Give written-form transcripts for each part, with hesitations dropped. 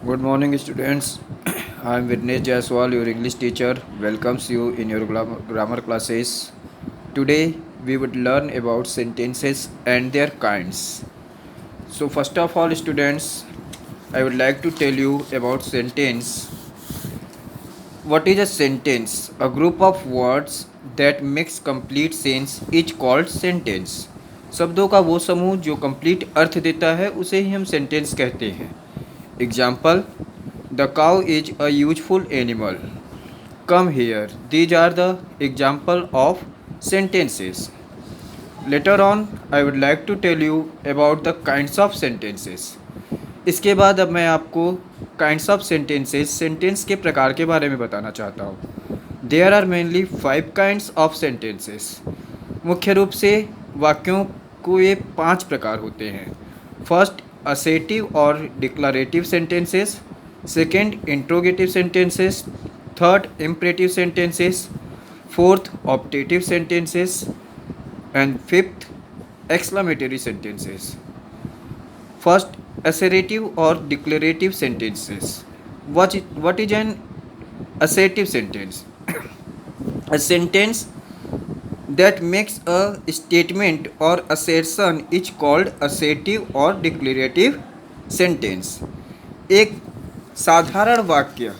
Good morning, students. I am Vignesh Jaiswal, your English teacher. Welcomes you in your grammar classes. Today, we would learn about sentences and their kinds. So, first of all, students, I would like to tell you about sentence. What is a sentence? A group of words that makes complete sense is called sentence. शब्दों का वो समूह जो complete अर्थ देता है उसे ही हम sentence कहते हैं. Example: The cow is a useful animal. Come here. These are the example of sentences. Later on, I would like to tell you about the kinds of sentences. इसके बाद अब मैं आपको काइंड्स ऑफ सेंटेंसेस सेंटेंस के प्रकार के बारे में बताना चाहता हूँ. There are mainly 5 kinds of sentences. मुख्य रूप से वाक्यों को ये 5 प्रकार होते हैं. First, assertive or declarative sentences. Second, interrogative sentences. Third, imperative sentences. Fourth, optative sentences. And fifth, exclamatory sentences. First, assertive or declarative sentences. What is an assertive sentence? A sentence that makes a statement or assertion is called assertive or declarative sentence. एक साधारण वाक्य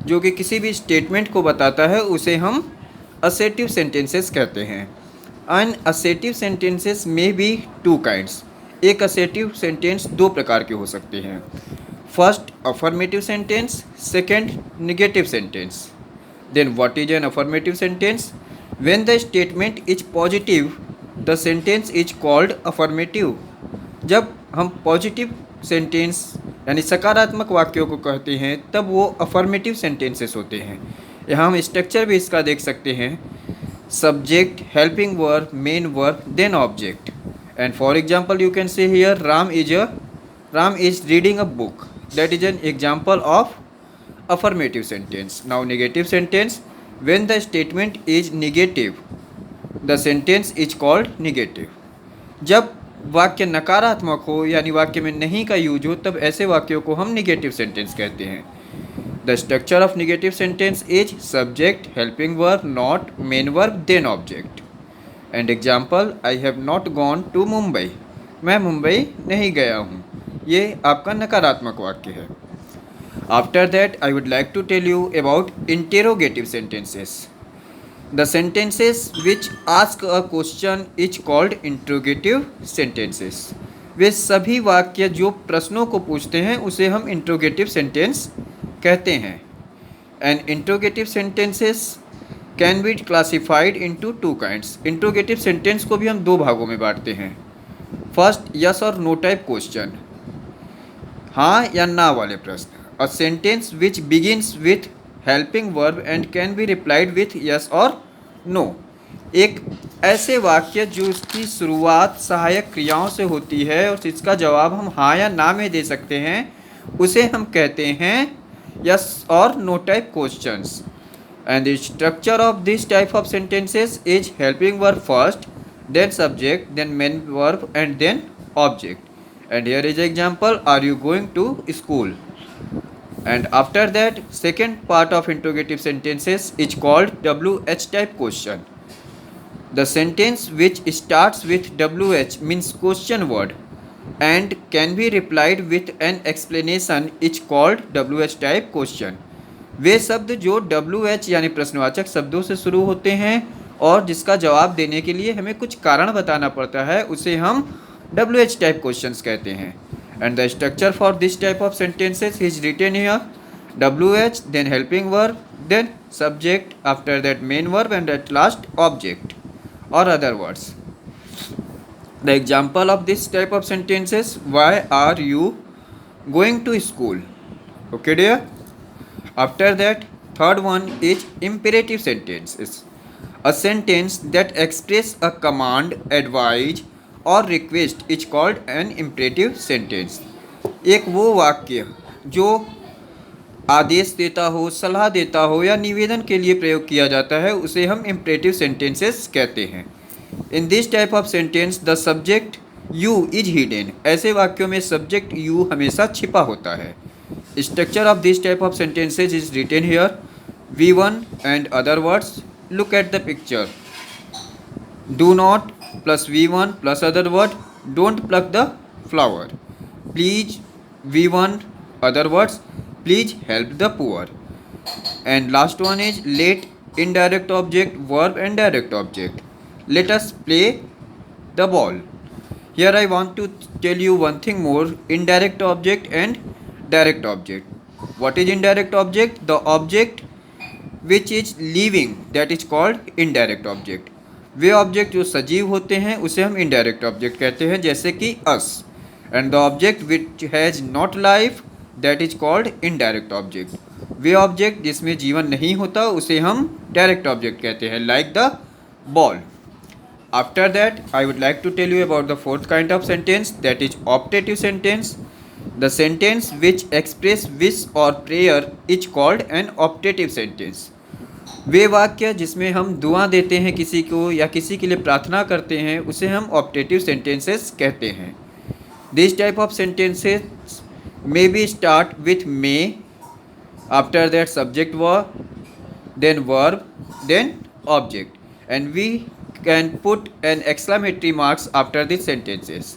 जो कि किसी भी statement को बताता है उसे हम assertive sentences कहते हैं. Unassertive sentences may be two kinds. एक असर्टिव सेंटेंस 2 प्रकार के हो सकते हैं. First, affirmative sentence. Second, negative sentence. Then what is an affirmative sentence? When the statement is positive the sentence is called affirmative. जब हम पॉजिटिव सेंटेंस यानी सकारात्मक वाक्यों को कहते हैं तब वो अफर्मेटिव सेंटेंसेस होते हैं. यहाँ हम स्ट्रक्चर भी इसका देख सकते हैं. Subject, helping verb, main verb, then object. And for example, you can say here Ram is reading a book. That is an example of affirmative sentence. Now negative sentence, when the statement is negative, the sentence is called negative. जब वाक्य नकारात्मक हो यानी वाक्य में नहीं का use हो तब ऐसे वाक्यों को हम निगेटिव सेंटेंस कहते हैं. The structure of negative sentence is subject, helping verb, not, main verb, then object. And example: I have not gone to Mumbai. मैं मुंबई नहीं गया हूँ. ये आपका नकारात्मक वाक्य है. After that I would like to tell you about interrogative sentences. The sentences which ask a question is called interrogative sentences. वे सभी वाक्य जो प्रश्नों को पूछते हैं उसे हम इंट्रोगेटिव सेंटेंस कहते हैं. And interrogative sentences can be classified into 2 kinds. Interrogative sentence को भी हम 2 भागों में बांटते हैं. फर्स्ट, यस और नो टाइप क्वेश्चन. हाँ या ना वाले प्रश्न. A sentence which begins with helping verb and can be replied with yes और नो. एक ऐसे वाक्य जो उसकी शुरुआत सहायक क्रियाओं से होती है और इसका जवाब हम हाँ या ना में दे सकते हैं उसे हम कहते हैं यस और no type questions. And the structure of this type of sentences is helping verb first, then subject, then main verb, and then object. And here is example: are you going to school? And after that, second part of interrogative sentences is called WH type question. The sentence which starts with WH means question word and can be replied with an explanation is called WH type question. वे शब्द जो WH यानी प्रश्नवाचक शब्दों से शुरू होते हैं और जिसका जवाब देने के लिए हमें कुछ कारण बताना पड़ता है उसे हम WH टाइप क्वेश्चंस कहते हैं. And the structure for this type of sentences is written here: WH, then helping verb, then subject, after that main verb and at last object or other words. The example of this type of sentences: why are you going to school? Okay dear. After that, third one is imperative sentences. A sentence that express a command, advice or request is called an imperative sentence. एक वो वाक्य जो आदेश देता हो, सलाह देता हो या निवेदन के लिए प्रयोग किया जाता है उसे हम imperative sentences कहते हैं. In this type of sentence, the subject you is hidden. ऐसे वाक्यों में subject you हमेशा छिपा होता है. Structure of this type of sentences is written here. V1 and other words. Look at the picture. Do not plus V1 plus other word. Don't pluck the flower. Please V1 other words. Please help the poor. And last one is let indirect object, verb and direct object. Let us play the ball. Here I want to tell you one thing more. Indirect object and direct object. What is indirect object? The object which is living, that is called indirect object. Way object जो सजीव होते हैं उसे हम indirect object कहते हैं, जैसे कि us. And the object which has not life, that is called indirect object. वे ऑब्जेक्ट जिसमें जीवन नहीं होता उसे हम डायरेक्ट ऑब्जेक्ट कहते हैं, like the ball. After that, I would like to tell you about the fourth kind of sentence, that is optative sentence. The sentence which express wish or prayer is called an optative sentence. वे वाक्य जिसमें हम दुआ देते हैं किसी को या किसी के लिए प्रार्थना करते हैं उसे हम ऑप्टेटिव सेंटेंसेस कहते हैं. This type of sentences may be start with may, after that subject verb, then verb, then object, and we can put an exclamatory marks after these sentences,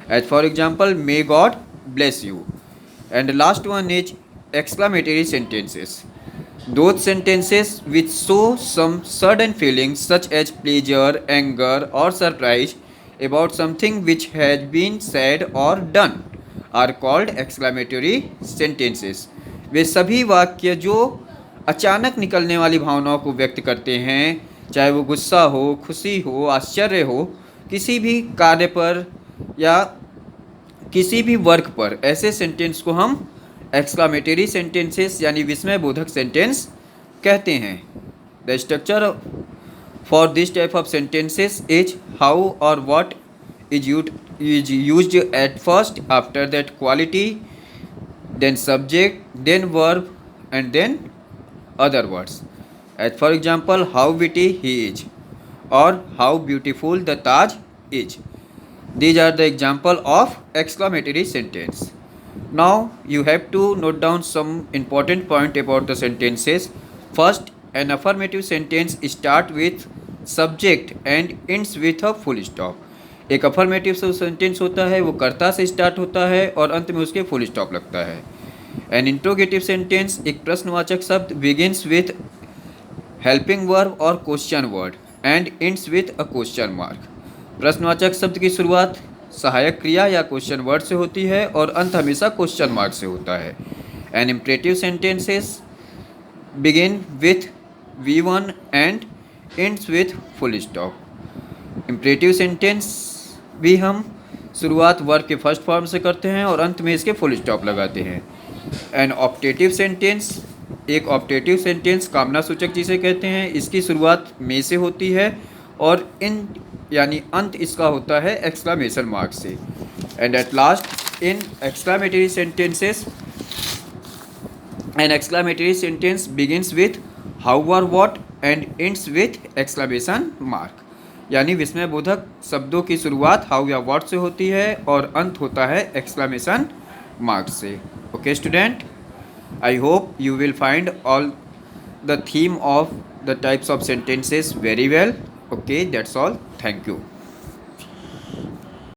as for example, may God bless you. And the last one is exclamatory sentences. Those sentences which show some sudden feelings such as pleasure, anger or surprise about something which has been said or done are called exclamatory sentences. वे सभी वाक्य जो अचानक निकलने वाली भावनाओं को व्यक्त करते हैं, चाहे वो गुस्सा हो, खुशी हो, आश्चर्य हो, किसी भी कार्य पर या किसी भी वर्क पर, ऐसे सेंटेंस को हम एक्सक्लामेटरी सेंटेंसेस यानी विस्मय बोधक सेंटेंस कहते हैं. The structure for this type of sentences is how or what is used at first, after that quality, then subject, then verb and then other words. As for example, how witty he is or how beautiful the Taj is. These are the example of exclamatory sentence. Now you have to note down some important point about the sentences. First, an affirmative sentence start with subject and ends with a full stop. एक affirmative sentence होता है वो कर्ता से start होता है और अंत में उसके फुल स्टॉप लगता है. एन इंट्रोगेटिव सेंटेंस एक प्रश्नवाचक शब्द बिगिन्स विथ हेल्पिंग वर्ब और question word and ends with a question mark. प्रश्नवाचक शब्द की शुरुआत सहायक क्रिया या क्वेश्चन वर्ड से होती है और अंत हमेशा क्वेश्चन मार्क से होता है. An imperative sentences begin with V1 and ends with full stop. Imperative sentence भी हम शुरुआत वर्ब के फर्स्ट फॉर्म से करते हैं और अंत में इसके फुल स्टॉप लगाते हैं. एन ऑप्टेटिव सेंटेंस एक ऑप्टेटिव सेंटेंस कामना सूचक जिसे कहते हैं, इसकी शुरुआत में से होती है और इन यानी अंत इसका होता है एक्सक्लामेशन मार्क से. And at last in exclamatory sentences an exclamatory sentence begins with how or what and ends with exclamation mark. यानी विस्मय बोधक शब्दों की शुरुआत हाउ या व्हाट से होती है और अंत होता है एक्सक्लामेशन मार्क से. Okay student, I hope you will find all the theme of the types of sentences very well. Okay, that's all. Thank you.